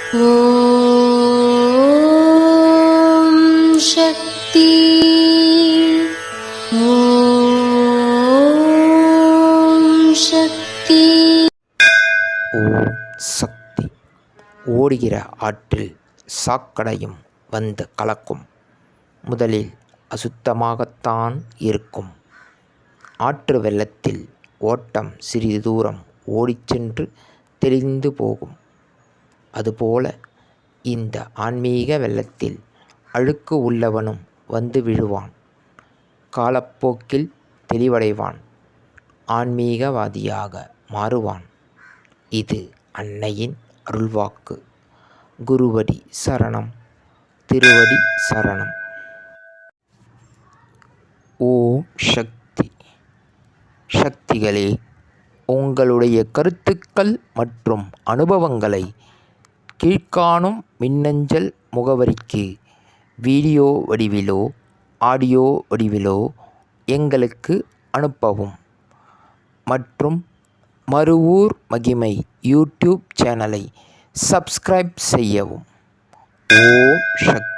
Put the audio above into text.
ஓம் சக்தி. ஓம் சக்தி. ஓம் சக்தி. ஓடுகிற ஆற்றில் சாக்கடையும் வந்து கலக்கும். முதலில் அசுத்தமாகத்தான் இருக்கும். ஆற்று வெள்ளத்தில் ஓட்டம் சிறிது தூரம் ஓடிச்சென்று தெளிந்து போகும். அதுபோல இந்த ஆன்மீக வெள்ளத்தில் அழுக்கு உள்ளவனும் வந்து விழுவான். காலப்போக்கில் தெளிவடைவான். ஆன்மீகவாதியாக மாறுவான். இது அன்னையின் அருள்வாக்கு. குருவடி சரணம், திருவடி சரணம். ஓம் சக்தி. சக்திகளே, உங்களுடைய கருத்துக்கள் மற்றும் அனுபவங்களை கீழ்க்காணும் மின்னஞ்சல் முகவரிக்கு வீடியோ வடிவிலோ ஆடியோ வடிவிலோ எங்களுக்கு அனுப்பவும். மற்றும் மறுவூர் மகிமை யூடியூப் சேனலை சப்ஸ்கிரைப் செய்யவும். ஓம் சக்தி.